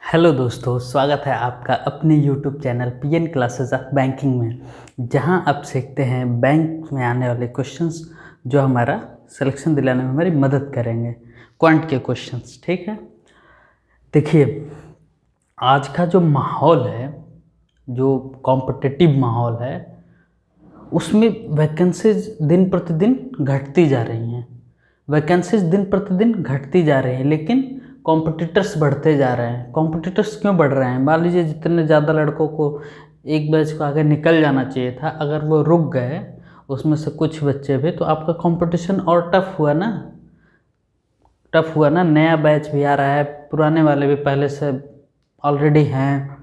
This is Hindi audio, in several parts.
हेलो दोस्तों, स्वागत है आपका अपने YouTube channel PN classes of banking में, जहां आप सीखते हैं बैंक में आने वाले क्वेश्चंस जो हमारा सिलेक्शन दिलाने में हमारी मदद करेंगे। क्वांट के क्वेश्चंस, ठीक है। देखिए, आज का जो माहौल है, जो कॉम्पिटिटिव माहौल है, उसमें वैकेंसीज दिन प्रतिदिन घटती जा रही हैं। वैकेंसीज दिन प्रतिदिन घटती जा रही हैं, लेकिन कॉम्पिटिटर्स बढ़ते जा रहे हैं। कॉम्पिटिटर्स क्यों बढ़ रहे हैं? मान लीजिए जितने ज़्यादा लड़कों को एक बैच को आगे निकल जाना चाहिए था, अगर वो रुक गए, उसमें से कुछ बच्चे भी, तो आपका कंपटीशन और टफ हुआ ना। टफ हुआ ना। नया बैच भी आ रहा है, पुराने वाले भी पहले से ऑलरेडी हैं।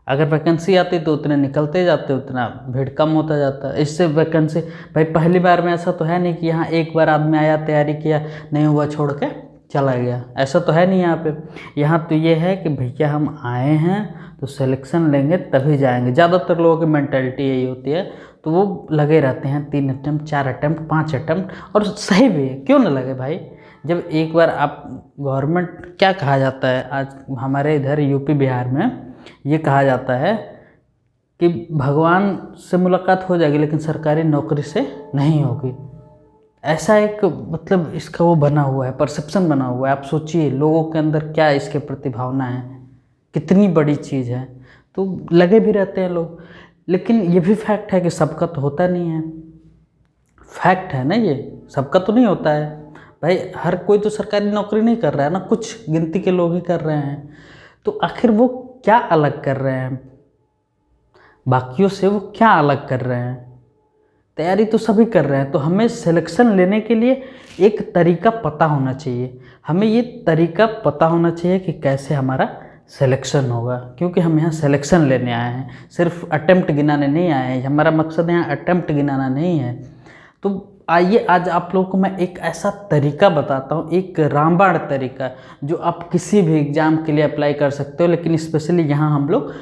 अगर वैकेंसी आती तो उतने निकलते जाते, उतना भीड़ कम होता जाता। इससे वैकेंसी, भाई पहली बार में ऐसा तो है नहीं कि यहाँ एक बार आदमी आया, तैयारी किया, नहीं हुआ, छोड़ के चला गया। ऐसा तो है नहीं यहाँ पे। यहाँ तो ये है कि भैया हम आए हैं तो सिलेक्शन लेंगे तभी जाएंगे। ज़्यादातर लोगों की मेंटालिटी यही होती है, तो वो लगे रहते हैं 3 अटैम्प्ट, 4 अटैम्प्ट, 5 अटैम्प्ट, और सही भी है, क्यों ना लगे भाई। जब एक बार आप गवर्नमेंट, क्या कहा जाता है आज हमारे इधर यूपी बिहार में, ये कहा जाता है कि भगवान से मुलाकात हो जाएगी लेकिन सरकारी नौकरी से नहीं होगी। ऐसा एक मतलब इसका वो बना हुआ है, परसेप्शन बना हुआ है। आप सोचिए लोगों के अंदर क्या इसके प्रति भावना है, कितनी बड़ी चीज़ है। तो लगे भी रहते हैं लोग, लेकिन ये भी फैक्ट है कि सबका तो होता नहीं है। फैक्ट है ना, ये सबका तो नहीं होता है भाई। हर कोई तो सरकारी नौकरी नहीं कर रहा है ना, कुछ गिनती के लोग ही कर रहे हैं। तो आखिर वो क्या अलग कर रहे हैं बाकियों से? वो क्या अलग कर रहे हैं? तैयारी तो सभी कर रहे हैं। तो हमें सिलेक्शन लेने के लिए एक तरीका पता होना चाहिए। हमें ये तरीका पता होना चाहिए कि कैसे हमारा सिलेक्शन होगा, क्योंकि हम यहाँ सिलेक्शन लेने आए हैं, सिर्फ अटेम्प्ट गिनाने नहीं आए हैं। हमारा मकसद यहाँ अटेम्प्ट गिनाना नहीं है। तो आइए आज आप लोगों को मैं एक ऐसा तरीका बताता हूँ, एक रामबाण तरीका, जो आप किसी भी एग्ज़ाम के लिए अप्लाई कर सकते हो। लेकिन स्पेशली यहाँ हम लोग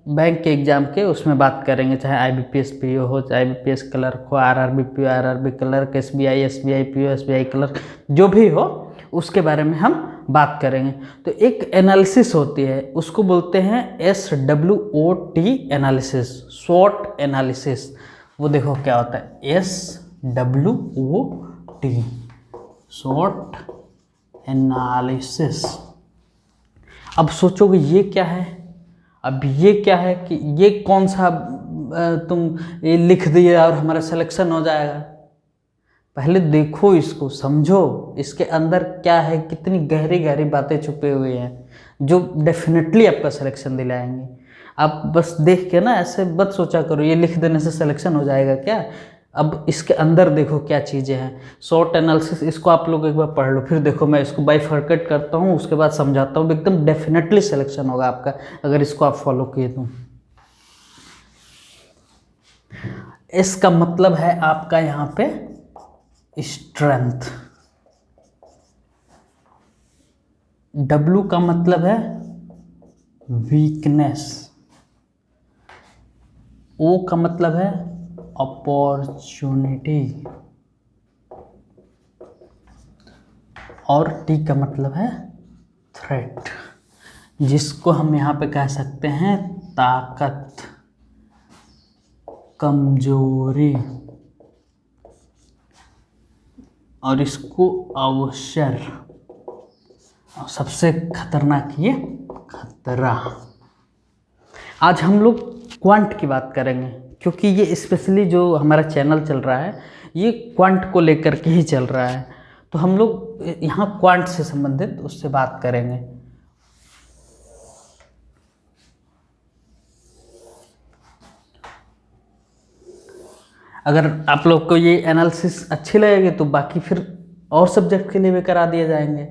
बैंक के एग्ज़ाम के उसमें बात करेंगे, चाहे IBPS PO हो, चाहे IBPS क्लर्क हो, RRB PO, RRB clerk, SBI SBI PO, SBI clerk, जो भी हो उसके बारे में हम बात करेंगे। तो एक एनालिसिस होती है, उसको बोलते हैं SWOT एनालिसिस, स्वॉट एनालिसिस। वो देखो क्या होता है, SWOT, स्वॉट एनालिसिस। अब सोचोगे ये क्या है? अब ये क्या है कि ये कौन सा तुम ये लिख दिए और हमारा सिलेक्शन हो जाएगा? पहले देखो, इसको समझो, इसके अंदर क्या है, कितनी गहरी गहरी बातें छुपी हुई हैं जो डेफिनेटली आपका सिलेक्शन दिलाएंगे। आप बस देख के ना ऐसे मत सोचा करो ये लिख देने से सिलेक्शन हो जाएगा क्या। अब इसके अंदर देखो क्या चीज़ें हैं। शॉर्ट एनालिसिस, इसको आप लोग एक बार पढ़ लो, फिर देखो मैं इसको बाइफरकेट करता हूँ, उसके बाद समझाता हूँ। एकदम डेफिनेटली सिलेक्शन होगा आपका अगर इसको आप फॉलो किए तो। इसका मतलब है आपका यहाँ पे स्ट्रेंथ। W का मतलब है वीकनेस। O का मतलब है अपॉर्चुनिटी, और T का मतलब है थ्रेट, जिसको हम यहाँ पे कह सकते हैं ताकत, कमजोरी, और इसको अवसर, और सबसे खतरनाक ये खतरा। आज हम लोग क्वांट की बात करेंगे, क्योंकि ये स्पेशली जो हमारा चैनल चल रहा है ये क्वांट को लेकर के ही चल रहा है। तो हम लोग यहाँ क्वांट से संबंधित उससे बात करेंगे। अगर आप लोग को ये एनालिसिस अच्छी लगेगी तो बाकी फिर और सब्जेक्ट के लिए भी करा दिए जाएंगे,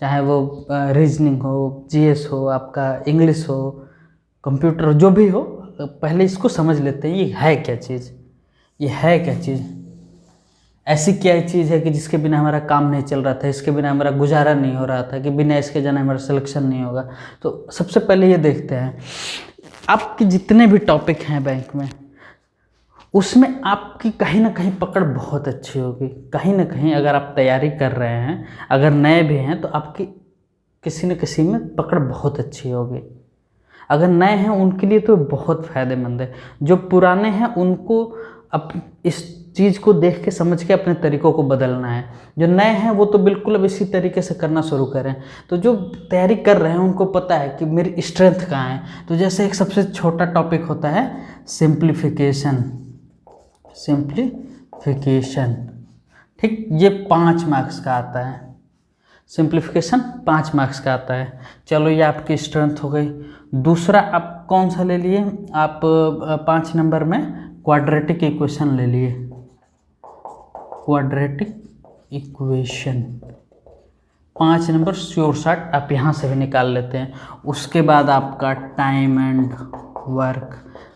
चाहे वो रीजनिंग हो, GS हो, आपका इंग्लिश हो, कंप्यूटर हो, जो भी हो। पहले इसको समझ लेते हैं, ये है क्या चीज़, ये है क्या चीज़, ऐसी क्या चीज़ है कि जिसके बिना हमारा काम नहीं चल रहा था, इसके बिना हमारा गुजारा नहीं हो रहा था, कि बिना इसके जाने हमारा सिलेक्शन नहीं होगा। तो सबसे पहले ये देखते हैं, आपके जितने भी टॉपिक हैं बैंक में, उसमें आपकी कहीं ना कहीं पकड़ बहुत अच्छी होगी। कहीं ना कहीं अगर आप तैयारी कर रहे हैं, अगर नए भी हैं, तो आपकी किसी न किसी में पकड़ बहुत अच्छी होगी। अगर नए हैं उनके लिए तो बहुत फ़ायदेमंद है। जो पुराने हैं उनको अब इस चीज़ को देख के समझ के अपने तरीक़ों को बदलना है। जो नए हैं वो तो बिल्कुल अब इसी तरीके से करना शुरू करें। तो जो तैयारी कर रहे हैं उनको पता है कि मेरी स्ट्रेंथ कहाँ है। तो जैसे एक सबसे छोटा टॉपिक होता है सिंप्लीफिकेशन, ठीक, ये 5 मार्क्स का आता है। सिंप्लीफिकेशन 5 मार्क्स का आता है। चलो ये आपकी स्ट्रेंथ हो गई। दूसरा आप कौन सा ले लिए, आप 5 नंबर में क्वाड्रेटिक इक्वेशन ले लिए। Quadratic equation 5 number sure shot आप यहाँ से भी निकाल लेते हैं। उसके बाद आपका टाइम एंड वर्क,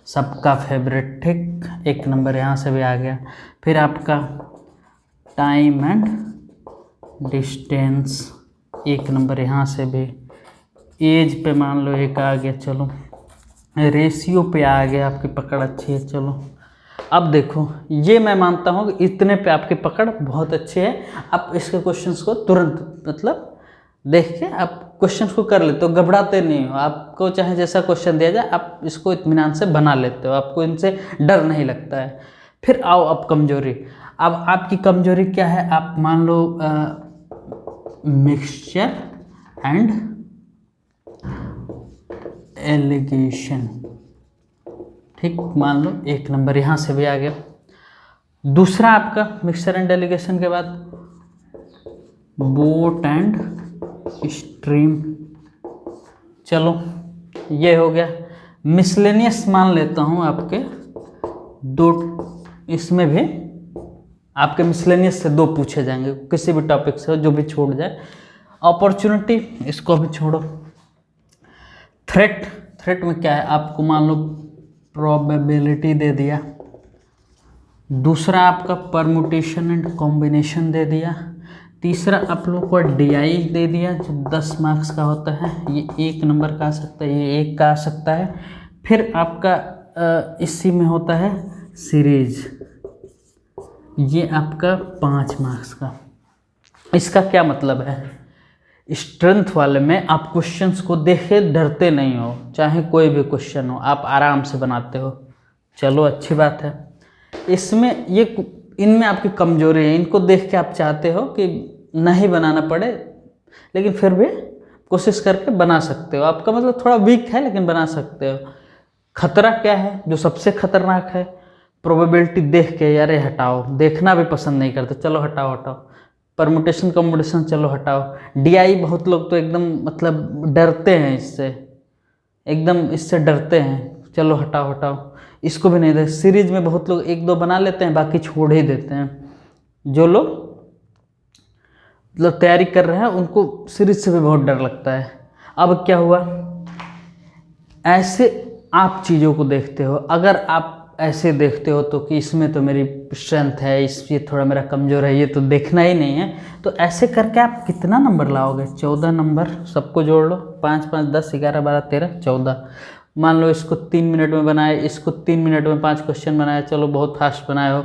सबका फेवरेट, ठीक, 1 नंबर यहाँ से भी आ गया। फिर आपका टाइम एंड डिस्टेंस 1 नंबर यहाँ से भी। एज पे मान लो 1 आ गया। चलो रेशियो पे आ गया, आपकी पकड़ अच्छी है। चलो अब देखो, ये मैं मानता हूँ कि इतने पे आपकी पकड़ बहुत अच्छी है। आप इसके क्वेश्चंस को तुरंत मतलब देख के आप क्वेश्चंस को कर लेते हो, घबराते नहीं हो। आपको चाहे जैसा क्वेश्चन दिया जाए आप इसको इत्मीनान से बना लेते हो, आपको इनसे डर नहीं लगता है। फिर आओ अब कमजोरी। अब आपकी कमजोरी क्या है, आप मान लो मिक्सचर एंड एलिगेशन, ठीक, मान लो 1 नंबर यहाँ से भी आ गया। दूसरा आपका मिक्सचर एंड एलिगेशन के बाद बोट एंड स्ट्रीम, चलो ये हो गया। मिसलेनियस मान लेता हूँ आपके 2, इसमें भी आपके मिसलेनियस से 2 पूछे जाएंगे, किसी भी टॉपिक से जो भी छोड़ जाए। अपॉर्चुनिटी इसको भी छोड़ो। थ्रेट में क्या है, आपको मान लो प्रोबेबिलिटी दे दिया। दूसरा आपका परमुटेशन एंड कॉम्बिनेशन दे दिया। तीसरा आप लोग को DI दे दिया जो 10 मार्क्स का होता है। ये 1 नंबर का आ सकता है, ये 1 का आ सकता है। फिर आपका इसी में होता है सीरीज, ये आपका 5 मार्क्स का। इसका क्या मतलब है, स्ट्रेंथ वाले में आप क्वेश्चंस को देख के डरते नहीं हो, चाहे कोई भी क्वेश्चन हो आप आराम से बनाते हो। चलो अच्छी बात है। इसमें ये इनमें आपकी कमजोरी है, इनको देख के आप चाहते हो कि नहीं बनाना पड़े, लेकिन फिर भी कोशिश करके बना सकते हो। आपका मतलब थोड़ा वीक है लेकिन बना सकते हो। खतरा क्या है, जो सबसे खतरनाक है, प्रोबेबिलिटी देख के यार हटाओ, देखना भी पसंद नहीं करते, चलो हटाओ। परमुटेशन कॉम्बिनेशन चलो हटाओ। DI बहुत लोग तो एकदम मतलब डरते हैं इससे, एकदम इससे डरते हैं, चलो हटाओ। इसको भी नहीं दे। सीरीज में बहुत लोग 1-2 बना लेते हैं, बाकी छोड़ ही देते हैं। जो लोग मतलब तैयारी कर रहे हैं उनको सीरीज से भी बहुत डर लगता है। अब क्या हुआ, ऐसे आप चीज़ों को देखते हो। अगर आप ऐसे देखते हो तो कि इसमें तो मेरी स्ट्रेंथ है, इसमें थोड़ा मेरा कमज़ोर है, ये तो देखना ही नहीं है, तो ऐसे करके आप कितना नंबर लाओगे, 14 नंबर। सबको जोड़ लो, 5 5 10 11 12 13 14। मान लो इसको 3 मिनट में बनाए, इसको 3 मिनट में 5 क्वेश्चन बनाए, चलो बहुत फास्ट बनाए हो।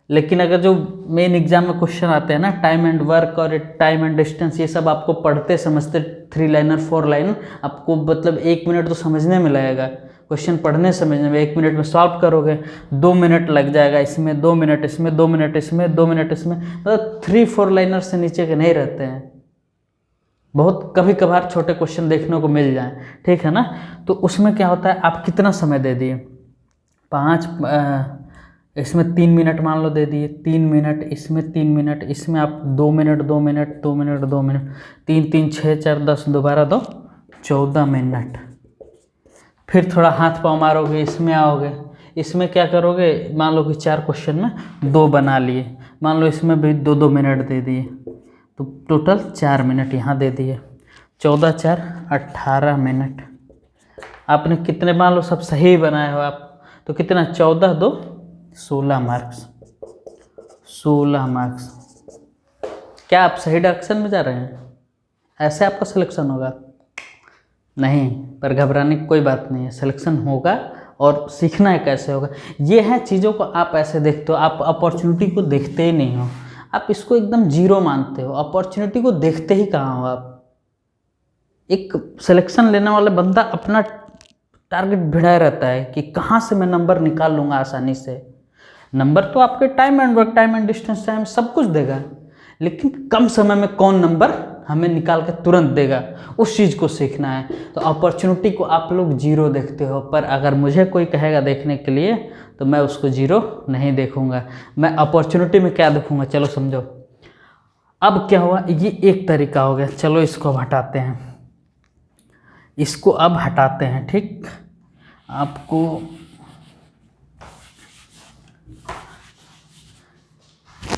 लेकिन अगर जो मेन एग्जाम में क्वेश्चन आते हैं ना, टाइम एंड वर्क और टाइम एंड डिस्टेंस, ये सब आपको पढ़ते समझते 3 लाइनर 4 लाइनर आपको मतलब 1 मिनट तो समझने में लगेगा। क्वेश्चन पढ़ने समझने में 1 मिनट में सॉल्व करोगे, 2 मिनट लग जाएगा इसमें, 2 मिनट इसमें, 2 मिनट इसमें, 2 मिनट इसमें, मतलब 3-4 लाइनर से नीचे के नहीं रहते हैं। बहुत कभी कभार छोटे क्वेश्चन देखने को मिल जाएं, ठीक है ना। तो उसमें क्या होता है, आप कितना समय दे दिए, 5 इसमें 3 मिनट मान लो दे दिए, 3 मिनट इसमें, 3 मिनट इसमें, आप 2 मिनट 2 मिनट 2 मिनट 2 मिनट 3 3 6 4 10 दोबारा 2 14 मिनट। फिर थोड़ा हाथ पाँव मारोगे, इसमें आओगे, इसमें क्या करोगे, मान लो कि 4 क्वेश्चन में 2 बना लिए, मान लो इसमें भी 2-2 मिनट दे दिए, तो टोटल 4 मिनट यहाँ दे दिए, 14 4 18 मिनट। आपने कितने, मान लो सब सही बनाए हो आप, तो कितना, 14 2 16 मार्क्स, 16 मार्क्स। क्या आप सही डायरेक्शन में जा रहे हैं? ऐसे आपका सिलेक्शन होगा? नहीं, पर घबराने की कोई बात नहीं है, सिलेक्शन होगा। और सीखना है कैसे होगा, ये है चीज़ों को आप ऐसे देखते हो। आप अपॉर्चुनिटी को देखते ही नहीं हो, आप इसको एकदम जीरो मानते हो। अपॉर्चुनिटी को देखते ही कहाँ हो आप? एक सिलेक्शन लेने वाला बंदा अपना टारगेट भिड़ाए रहता है कि कहाँ से मैं नंबर निकाल लूँगा आसानी से। नंबर तो आपके time and work, time and distance, time सब कुछ देगा, लेकिन कम समय में कौन नंबर हमें निकाल के तुरंत देगा, उस चीज़ को सीखना है। तो अपॉर्चुनिटी को आप लोग जीरो देखते हो, पर अगर मुझे कोई कहेगा देखने के लिए तो मैं उसको जीरो नहीं देखूँगा। मैं अपॉर्चुनिटी में क्या देखूँगा, चलो समझो। अब क्या हुआ, ये एक तरीका हो गया, चलो इसको अब हटाते हैं, इसको अब हटाते हैं। ठीक, आपको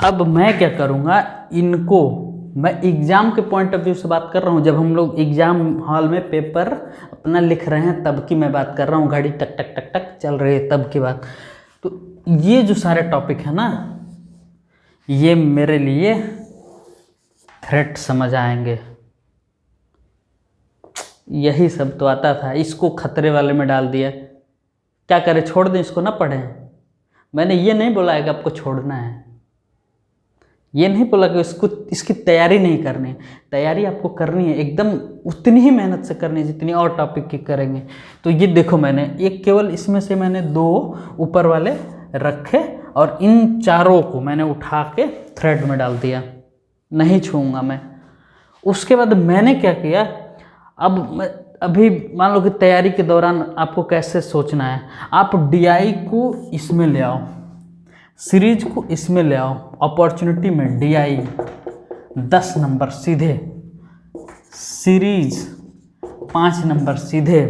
अब मैं क्या करूँगा, इनको मैं एग्ज़ाम के पॉइंट ऑफ व्यू से बात कर रहा हूँ। जब हम लोग एग्ज़ाम हॉल में पेपर अपना लिख रहे हैं तब की मैं बात कर रहा हूँ, घड़ी टक टक टक टक चल रही है तब की बात। तो ये जो सारे टॉपिक है ना, ये मेरे लिए थ्रेट समझ आएंगे। यही सब तो आता था, इसको खतरे वाले में डाल दिया। क्या करें, छोड़ दें इसको, ना पढ़ें? मैंने ये नहीं बोला है कि आपको छोड़ना है, ये नहीं बोला कि इसकी तैयारी नहीं करनी है। तैयारी आपको करनी है, एकदम उतनी ही मेहनत से करनी है जितनी और टॉपिक की करेंगे। तो ये देखो, मैंने एक केवल इसमें से मैंने 2 ऊपर वाले रखे और इन चारों को मैंने उठा के थ्रेड में डाल दिया, नहीं छूऊंगा मैं। उसके बाद मैंने क्या किया, अब अभी मान लो कि तैयारी के दौरान आपको कैसे सोचना है, आप DI को इसमें ले आओ, सीरीज को इसमें ले आओ, अपॉर्चुनिटी में DI 10 नंबर सीधे, सीरीज 5 नंबर सीधे।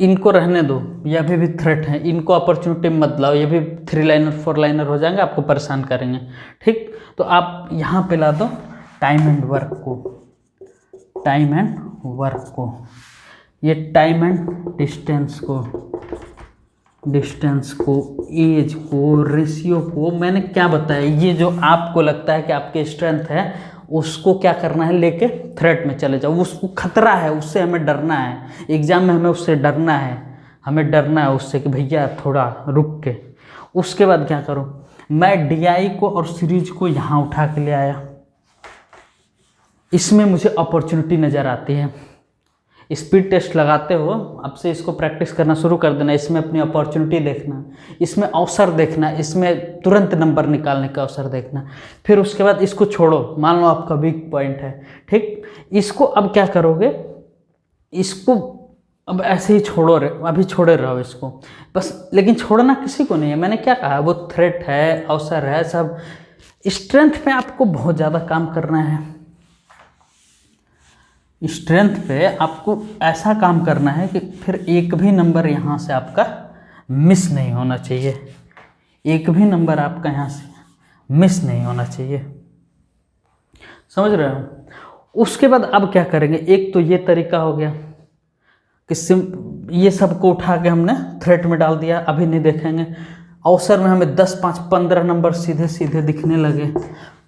इनको रहने दो, ये अभी भी थ्रेट है, इनको अपॉर्चुनिटी मत लाओ, ये भी 3 लाइनर 4 लाइनर हो जाएंगे, आपको परेशान करेंगे। ठीक, तो आप यहाँ पे ला दो टाइम एंड वर्क को, टाइम एंड वर्क को, ये टाइम एंड डिस्टेंस को, डिस्टेंस को, एज को, रेशियो को। मैंने क्या बताया, ये जो आपको लगता है कि आपकी स्ट्रेंथ है, उसको क्या करना है, लेके थ्रेट में चले जाओ। उसको खतरा है, उससे हमें डरना है, एग्जाम में हमें उससे डरना है, हमें डरना है उससे कि भैया थोड़ा रुक के। उसके बाद क्या करूँ, मैं DI को और सीरीज को यहाँ उठा के ले आया, इसमें मुझे अपॉर्चुनिटी नज़र आती है। स्पीड टेस्ट लगाते हो, अब से इसको प्रैक्टिस करना शुरू कर देना, इसमें अपनी अपॉर्चुनिटी देखना, इसमें अवसर देखना, इसमें तुरंत नंबर निकालने का अवसर देखना। फिर उसके बाद इसको छोड़ो, मान लो आपका वीक पॉइंट है, ठीक, इसको अब क्या करोगे, इसको अब ऐसे ही छोड़ो, अभी छोड़े रहो इसको बस। लेकिन छोड़ना किसी को नहीं है, मैंने क्या कहा, वो थ्रेट है, अवसर है, सब। स्ट्रेंथ पे आपको बहुत ज़्यादा काम करना है, स्ट्रेंथ पे आपको ऐसा काम करना है कि फिर एक भी नंबर यहाँ से आपका मिस नहीं होना चाहिए, एक भी नंबर आपका यहाँ से मिस नहीं होना चाहिए, समझ रहे हो। उसके बाद अब क्या करेंगे, एक तो ये तरीका हो गया कि ये सबको उठा के हमने थ्रेट में डाल दिया, अभी नहीं देखेंगे। अवसर में हमें 10, 5, 15 नंबर सीधे सीधे दिखने लगे।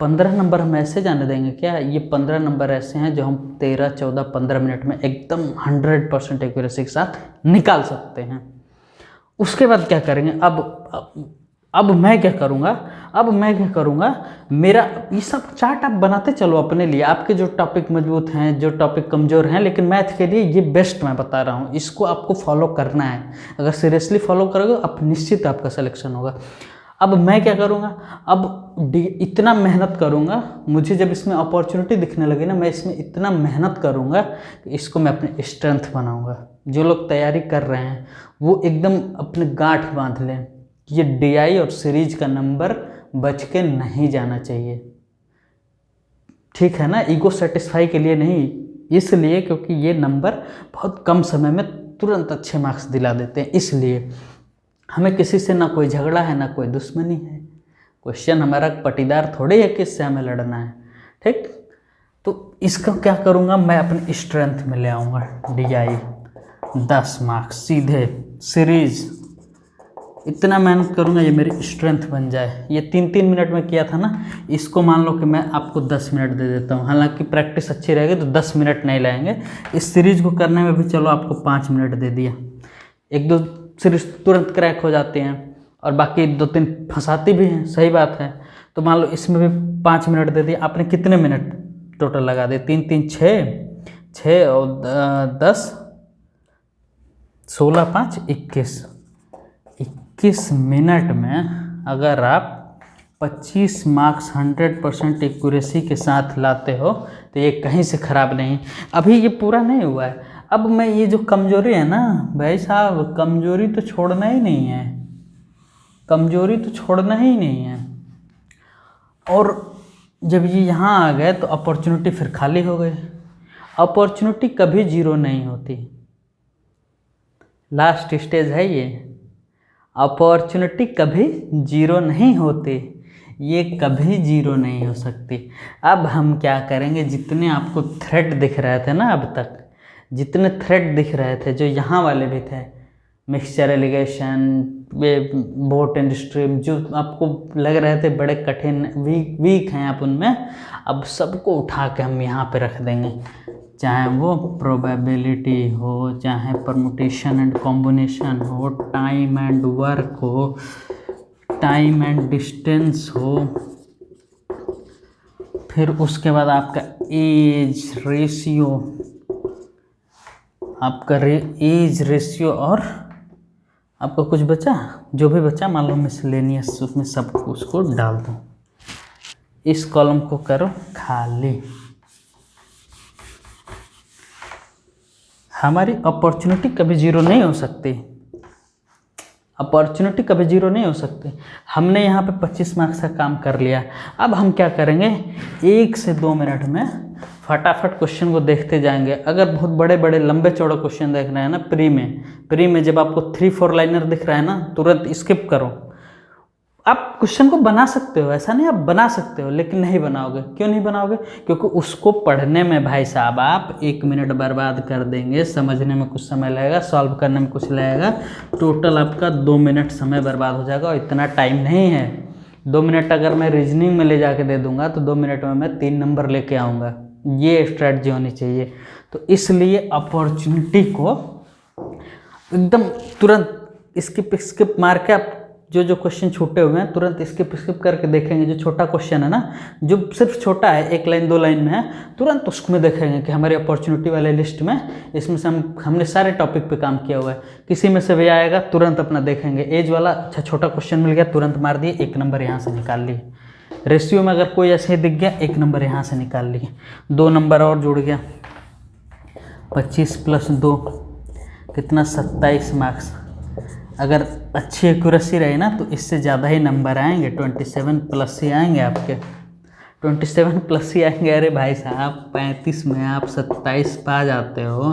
15 नंबर हम ऐसे जाने देंगे क्या, ये 15 नंबर ऐसे हैं जो हम 13, 14, 15 मिनट में एकदम 100% एक्यूरेसी के साथ निकाल सकते हैं। उसके बाद क्या करेंगे, अब मैं क्या करूँगा, मेरा ये सब चार्ट आप बनाते चलो अपने लिए, आपके जो टॉपिक मजबूत हैं, जो टॉपिक कमज़ोर हैं, लेकिन मैथ के लिए ये बेस्ट मैं बता रहा हूँ, इसको आपको फॉलो करना है। अगर सीरियसली फॉलो करोगे आप निश्चित आपका सिलेक्शन होगा। अब मैं क्या करूँगा, अब इतना मेहनत करूँगा, मुझे जब इसमें अपॉर्चुनिटी दिखने लगी ना, मैं इसमें इतना मेहनत करूँगा कि इसको मैं अपने स्ट्रेंथ बनाऊँगा। जो लोग तैयारी कर रहे हैं वो एकदम अपने गांठ बांध लें, ये DI और सीरीज का नंबर बच के नहीं जाना चाहिए, ठीक है ना। ईगो सेटिस्फाई के लिए नहीं, इसलिए क्योंकि ये नंबर बहुत कम समय में तुरंत अच्छे मार्क्स दिला देते हैं। इसलिए हमें किसी से ना कोई झगड़ा है, ना कोई दुश्मनी है, क्वेश्चन हमारा पटीदार थोड़े है कि इससे हमें लड़ना है, ठीक। तो इसका क्या करूँगा, मैं अपने स्ट्रेंथ में ले आऊँगा, DI 10 मार्क्स सीधे, सीरीज इतना मेहनत करूँगा ये मेरी स्ट्रेंथ बन जाए। ये 3-3 मिनट में किया था ना, इसको मान लो कि मैं आपको 10 मिनट दे देता हूँ, हालांकि प्रैक्टिस अच्छी रहेगी तो 10 मिनट नहीं लाएंगे। इस सीरीज को करने में भी चलो आपको 5 मिनट दे दिया, 1-2 सीरीज तुरंत क्रैक हो जाते हैं और बाकी 2-3 फंसाती भी हैं, सही बात है। तो मान लो इसमें भी 5 मिनट दे दिया आपने, कितने मिनट, टोटल लगा दे, 3 3 6, 6 और 10, 16 5 21, 21 मिनट में अगर आप 25 मार्क्स 100% एक्यूरेसी के साथ लाते हो तो ये कहीं से ख़राब नहीं। अभी ये पूरा नहीं हुआ है। अब मैं ये जो कमज़ोरी है ना भाई साहब, कमज़ोरी तो छोड़ना ही नहीं है, कमज़ोरी तो छोड़ना ही नहीं है। और जब ये यहाँ आ गए तो अपॉर्चुनिटी फिर खाली हो गई। अपॉर्चुनिटी कभी जीरो नहीं होती, लास्ट स्टेज है ये। अपॉर्चुनिटी कभी जीरो नहीं होती, ये कभी जीरो नहीं हो सकती। अब हम क्या करेंगे, जितने आपको थ्रेट दिख रहे थे ना अब तक, जितने थ्रेट दिख रहे थे जो यहाँ वाले भी थे, mixture allegation, boat and stream, जो आपको लग रहे थे बड़े कठिन, वीक हैं आप उनमें, अब सबको उठा के हम यहाँ पे रख देंगे। चाहे वो प्रोबेबिलिटी हो, चाहे परमुटेशन एंड कॉम्बिनेशन हो, टाइम एंड वर्क हो, टाइम एंड डिस्टेंस हो, फिर उसके बाद आपका एज रेशियो, आपका एज रेशियो, और आपका कुछ बचा, जो भी बचा मान लो मिसलेनियस, उसमें सब उसको डाल दो। इस कॉलम को करो खाली। हमारी अपॉर्चुनिटी कभी जीरो नहीं हो सकती, अपॉर्चुनिटी कभी जीरो नहीं हो सकती। हमने यहाँ पे 25 मार्क्स का काम कर लिया। अब हम क्या करेंगे, 1 से 2 मिनट में फटाफट क्वेश्चन को देखते जाएंगे। अगर बहुत बड़े बड़े लंबे चौड़े क्वेश्चन देख रहे हैं ना, प्री में जब आपको 3-4 लाइनर दिख रहा है ना, तुरंत स्किप करो। आप क्वेश्चन को बना सकते हो, ऐसा नहीं आप बना सकते हो, लेकिन नहीं बनाओगे। क्यों नहीं बनाओगे? क्योंकि उसको पढ़ने में भाई साहब आप 1 मिनट बर्बाद कर देंगे, समझने में कुछ समय लगेगा, सॉल्व करने में कुछ लगेगा, टोटल आपका 2 मिनट समय बर्बाद हो जाएगा। और इतना टाइम नहीं है। 2 मिनट अगर मैं रीजनिंग में ले जाके दे दूंगा तो 2 मिनट में मैं 3 नंबर लेके आऊँगा। ये स्ट्रैटेजी होनी चाहिए। तो इसलिए अपॉर्चुनिटी को एकदम तुरंत स्किप मार के आप जो क्वेश्चन छूटे हुए हैं तुरंत स्किप करके देखेंगे। जो छोटा क्वेश्चन है ना, जो सिर्फ छोटा है, 1 लाइन 2 लाइन में है, तुरंत उसमें देखेंगे कि हमारी अपॉर्चुनिटी वाले लिस्ट में इसमें से हमने सारे टॉपिक पे काम किया हुआ है। किसी में से भी आएगा तुरंत अपना देखेंगे। एज वाला अच्छा छोटा क्वेश्चन मिल गया, तुरंत मार दिए, 1 नंबर यहाँ से निकाल लिए। रेशियो में अगर कोई ऐसे ही दिख गया, 1 नंबर यहाँ से निकाल लिए, 2 नंबर और जुड़ गया। 25 + 2 कितना, 27 मार्क्स। अगर अच्छी एक्यूरेसी रही ना तो इससे ज़्यादा ही नंबर आएंगे, 27+ ही आएंगे आपके, 27+ ही आएंगे। अरे भाई साहब 35 में आप 27 पा जाते हो।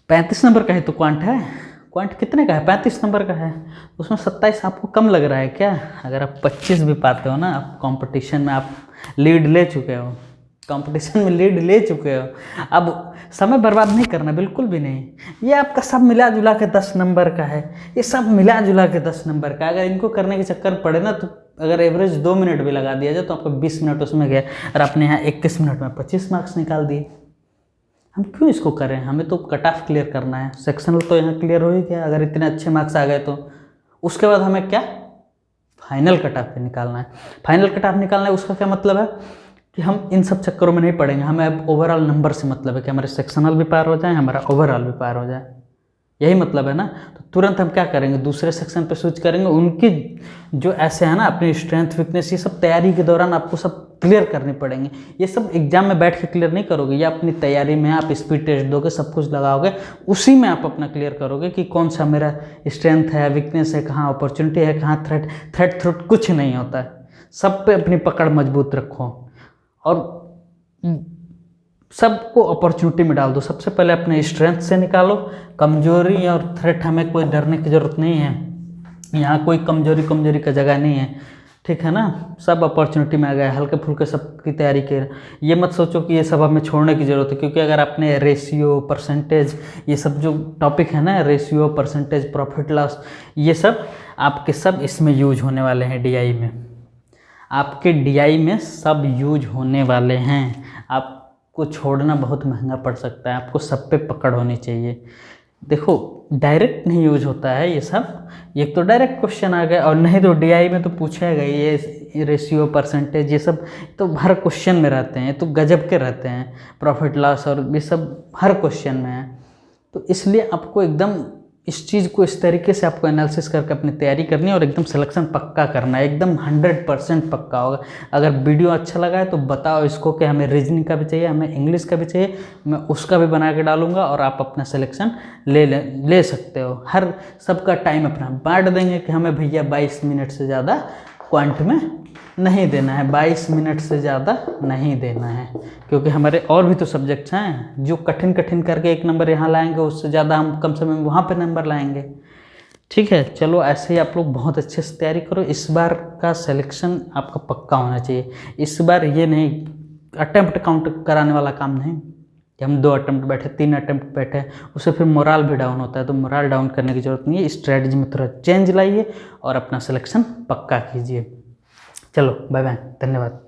35 नंबर का ही तो क्वांट है। क्वांट कितने का है? 35 नंबर का है। उसमें 27 आपको कम लग रहा है क्या? अगर आप 25 भी पाते हो ना, आप कंपटीशन में आप लीड ले चुके हो, कंपटीशन में लीड ले चुके हो। अब समय बर्बाद नहीं करना, बिल्कुल भी नहीं। ये आपका सब मिला जुला के 10 नंबर का है, ये सब मिला जुला के 10 नंबर का। अगर इनको करने के चक्कर पड़े ना तो अगर एवरेज 2 मिनट भी लगा दिया जाए तो आपको 20 मिनट उसमें गया, और आपने यहाँ 21 मिनट में 25 मार्क्स निकाल दिए। हम क्यों इसको करें? हमें तो कट ऑफ क्लियर करना है। सेक्शनल तो यहाँ क्लियर हो ही गया अगर इतने अच्छे मार्क्स आ गए तो। उसके बाद हमें क्या, फाइनल कट ऑफ पे निकालना है। फाइनल कट ऑफ निकालना है, उसका क्या मतलब है कि हम इन सब चक्करों में नहीं पड़ेंगे। हमें अब ओवरऑल नंबर से मतलब है कि हमारे सेक्शनल भी पार हो जाए, हमारा ओवरऑल भी पार हो जाए, यही मतलब है ना। तो तुरंत हम क्या करेंगे, दूसरे सेक्शन पे स्विच करेंगे। उनकी जो ऐसे है ना, अपनी स्ट्रेंथ वीकनेस, ये सब तैयारी के दौरान आपको सब क्लियर करने पड़ेंगे। ये सब एग्जाम में बैठ के क्लियर नहीं करोगे, या अपनी तैयारी में आप स्पीड टेस्ट दोगे, सब कुछ लगाओगे, उसी में आप अपना क्लियर करोगे कि कौन सा मेरा स्ट्रेंथ है, वीकनेस है, कहाँ अपॉर्चुनिटी है, कहाँ थ्रेट कुछ नहीं होता है। सब पे अपनी पकड़ मजबूत रखो और सबको अपॉर्चुनिटी में डाल दो। सबसे पहले अपने स्ट्रेंथ से निकालो। कमजोरी और थ्रेट हमें कोई डरने की ज़रूरत नहीं है, यहाँ कोई कमजोरी का जगह नहीं है, ठीक है ना। सब अपॉर्चुनिटी में आ गया, हल्के फुल्के सब की तैयारी कर। ये मत सोचो कि ये सब हमें छोड़ने की ज़रूरत है, क्योंकि अगर आपने रेशियो, परसेंटेज, ये सब जो टॉपिक है ना, रेशियो, परसेंटेज, प्रॉफिट लॉस, ये सब आपके सब इसमें यूज होने वाले हैं। DI में, आपके DI में सब यूज होने वाले हैं। आपको छोड़ना बहुत महंगा पड़ सकता है, आपको सब पे पकड़ होनी चाहिए। देखो डायरेक्ट नहीं यूज होता है ये सब, एक तो डायरेक्ट क्वेश्चन आ गया, और नहीं तो डीआई में तो पूछेगा ये रेशियो परसेंटेज ये सब तो हर क्वेश्चन में रहते हैं, ये तो गजब के रहते हैं, प्रॉफिट लॉस और ये सब हर क्वेश्चन में है। तो इसलिए आपको एकदम इस चीज़ को इस तरीके से आपको एनालिसिस करके अपनी तैयारी करनी है और एकदम सिलेक्शन पक्का करना है, एकदम 100% पक्का होगा। अगर वीडियो अच्छा लगा है तो बताओ इसको कि हमें रीजनिंग का भी चाहिए, हमें इंग्लिश का भी चाहिए, मैं उसका भी बना के डालूंगा और आप अपना सिलेक्शन ले सकते हो। हर सबका टाइम अपना बांट देंगे कि हमें भैया 22 मिनट से ज़्यादा क्वांट में नहीं देना है, 22 मिनट से ज़्यादा नहीं देना है, क्योंकि हमारे और भी तो सब्जेक्ट्स हैं जो कठिन कठिन करके 1 नंबर यहाँ लाएंगे, उससे ज़्यादा हम कम समय में वहाँ पे नंबर लाएंगे। ठीक है, चलो ऐसे ही आप लोग बहुत अच्छे से तैयारी करो। इस बार का सिलेक्शन आपका पक्का होना चाहिए। इस बार ये नहीं अटेम्प्ट काउंट कराने वाला काम नहीं कि हम 2 अटेम्प्ट बैठे 3 अटेम्प्ट बैठे, उससे फिर मोराल भी डाउन होता है। तो मोराल डाउन करने की ज़रूरत नहीं है, स्ट्रैटेजी में थोड़ा चेंज लाइए और अपना सिलेक्शन पक्का कीजिए। चलो बाय बाय, धन्यवाद।